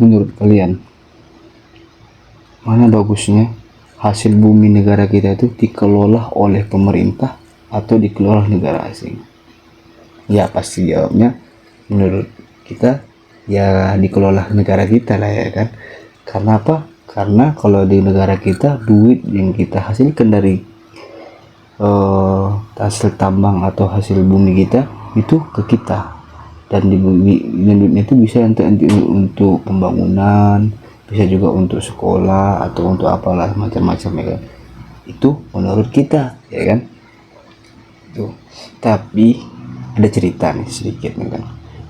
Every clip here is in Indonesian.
menurut kalian mana bagusnya hasil bumi negara kita itu dikelola oleh pemerintah atau dikelola negara asing? Ya pasti jawabnya menurut kita ya dikelola negara kita lah ya kan. Karena apa? Karena kalau di negara kita duit yang kita hasilkan dari hasil tambang atau hasil bumi kita itu ke kita, dan di bumi dan duitnya itu bisa untuk pembangunan, bisa juga untuk sekolah atau untuk apalah macam-macam ya kan. Itu menurut kita ya kan. Tuh. Tapi ada cerita nih sedikit nih kan.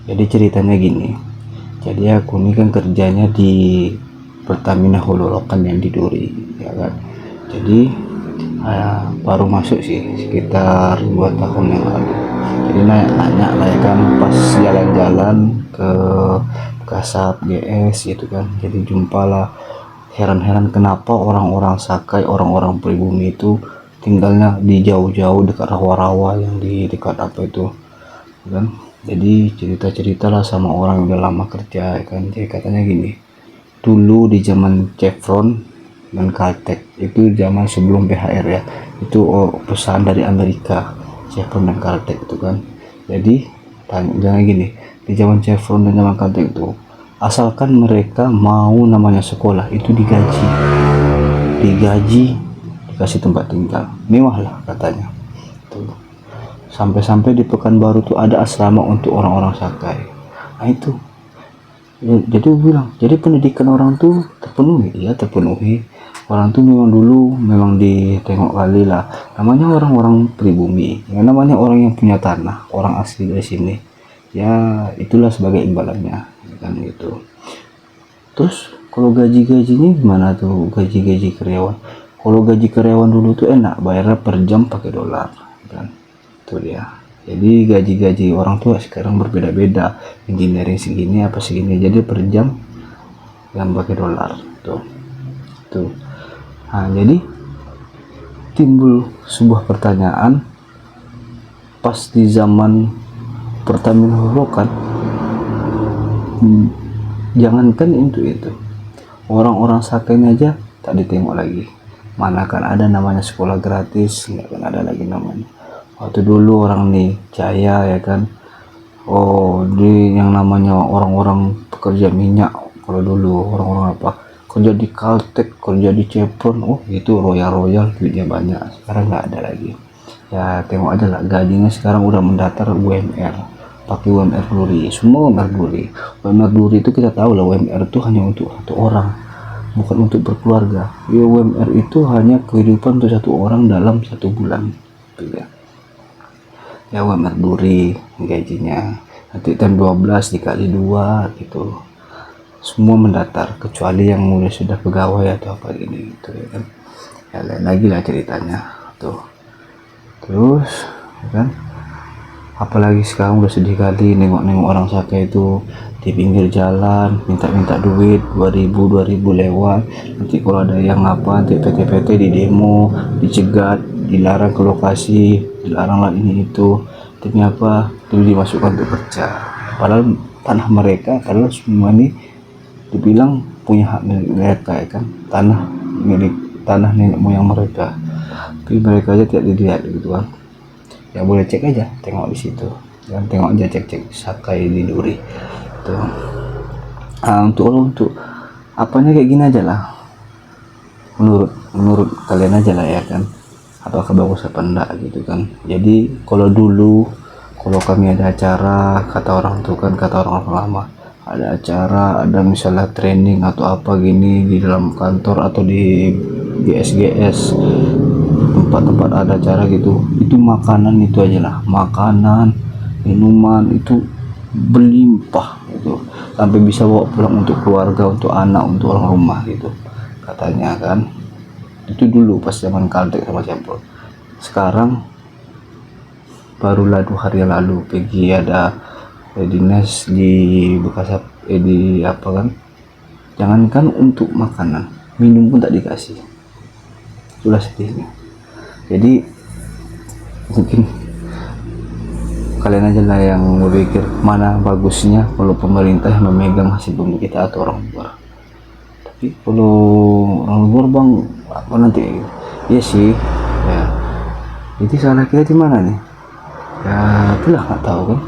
Jadi ceritanya gini. Jadi aku ini kan kerjanya di Pertamina Hulu Rokan yang di Duri ya kan. Jadi baru masuk sih sekitar 2 tahun yang lalu. Jadi nanya lah ya kan, pas jalan-jalan ke Kasab GS gitu kan, jadi jumpalah heran-heran kenapa orang-orang Sakai, orang-orang pribumi itu tinggalnya di jauh-jauh dekat rawa-rawa yang di dekat apa itu kan. Jadi cerita-cerita lah sama orang yang udah lama kerja ya kan. Jadi katanya gini, dulu di zaman Chevron dan Caltech, itu zaman sebelum PHR ya, itu perusahaan dari Amerika, Chevron dan Caltech itu kan. Jadi jangan gini, di zaman Chevron dan zaman Caltech itu asalkan mereka mau namanya sekolah itu digaji, dikasih tempat tinggal mewah lah katanya tuh. Sampai-sampai di Pekanbaru tuh ada asrama untuk orang-orang Sakai. Nah itu jadi bilang, jadi pendidikan orang tuh terpenuhi, ya terpenuhi. Orang tuh memang dulu memang ditengok kali lah, namanya orang-orang pribumi ya, namanya orang yang punya tanah, orang asli dari sini ya, itulah sebagai imbalannya ya kan gitu. Terus kalau gaji-gajinya gimana tuh, gaji-gaji karyawan? Kalau gaji karyawan dulu tuh enak, bayarnya per jam pakai dolar kan, itu dia. Jadi gaji-gaji orang tua sekarang berbeda-beda, engineering segini apa segini, jadi per jam yang pakai dolar tuh. Nah jadi timbul sebuah pertanyaan, pas di zaman Pertamina Holokan, jangankan itu orang-orang Sakainya aja tak ditengok lagi, mana kan ada namanya sekolah gratis, nggak kan ada lagi namanya. Waktu dulu orang nih Jaya ya kan, di yang namanya orang-orang pekerja minyak, kalau dulu orang-orang apa kerja di Caltech, kerja di Chevron, itu royal duitnya banyak. Sekarang nggak ada lagi ya, tengok aja lah gajinya sekarang udah mendatar UMR, pakai UMR Duri, semua UMR Duri. UMR Duri itu kita tahu lah, UMR itu hanya untuk satu orang, bukan untuk berkeluarga ya. UMR itu hanya kehidupan untuk satu orang dalam 1 bulan gitu ya. UMR Duri gajinya nanti tahun 12 dikali 2 gitu, semua mendatar kecuali yang sudah pegawai atau apa gini gitu ya kan. Ya lain lagi lah ceritanya tuh. Terus ya kan, apalagi sekarang udah sedih kali nengok-nengok orang Sakai itu di pinggir jalan minta-minta duit 2000 lewat, nanti kalau ada yang apa nanti PT-PT di demo, dicegat, dilarang ke lokasi, dilarang lah ini itu, demi apa? Demi dimasukkan untuk kerja, padahal tanah mereka, padahal semua ini dibilang punya hak milik mereka ya kan, tanah nenek moyang mereka, tapi mereka aja tidak dilihat gitu kan. Ya boleh cek aja, tengok di situ dan tengok aja, cek Sakai di Duri tuh. Untuk apanya kayak gini aja lah, menurut kalian aja lah ya kan, apakah bagus apa enggak gitu kan. Jadi kalau dulu kalau kami ada acara, kata orang tuh kan, kata orang lama, ada acara, ada misalnya training atau apa gini di dalam kantor atau di GS tempat-tempat ada acara gitu, itu makanan itu aja lah, makanan minuman itu berlimpah gitu, sampai bisa bawa pulang untuk keluarga, untuk anak, untuk orang rumah gitu katanya kan. Itu dulu pas zaman Caltech sama Chevron. Sekarang barulah 2 hari lalu pergi ada dinas di Bekasi, di apa kan, jangankan untuk makanan, minum pun tak dikasih, itulah sedihnya. Jadi mungkin kalian aja lah yang berpikir mana bagusnya kalau pemerintah yang memegang hasil bumi kita atau orang luar. Tapi kalau orang luar bang apa nanti, iya sih ya, jadi salah kita di mana nih ya, itulah nggak tahu kan.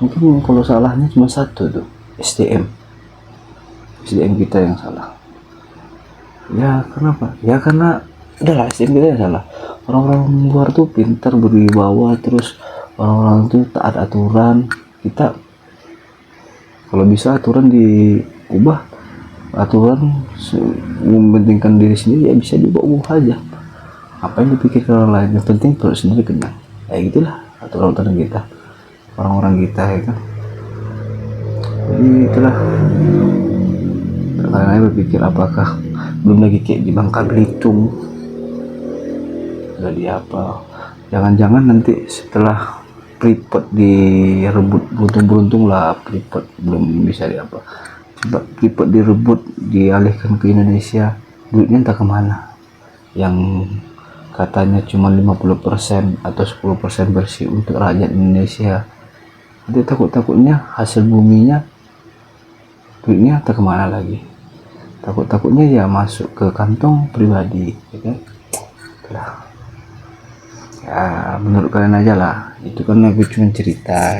Mungkin kalau salahnya cuma satu tuh, SDM kita yang salah. Ya kenapa ya, karena udahlah SDM kita yang salah. Orang-orang luar tuh pintar berwibawa, terus orang-orang tuh taat aturan. Kita kalau bisa aturan diubah, aturan mementingkan diri sendiri ya bisa diubah aja, apa yang dipikirkan orang lain, yang penting perut sendiri kenyang. Kayak gitulah aturan-aturan kita, orang-orang kita ya kan. Jadi itulah, kalian berpikir apakah belum lagi kayak di Bangka Belitung, udah di apa, jangan-jangan nanti setelah Freeport direbut, beruntung lah Freeport belum bisa di apa, coba Freeport direbut dialihkan ke Indonesia, duitnya entah kemana, yang katanya cuma 50% atau 10% bersih untuk rakyat Indonesia. Nanti takut-takutnya hasil buminya, duitnya entah kemana lagi, takut-takutnya ya masuk ke kantong pribadi ya kan. Itulah ya, menurut kalian aja lah, itu kan aku cuma cerita.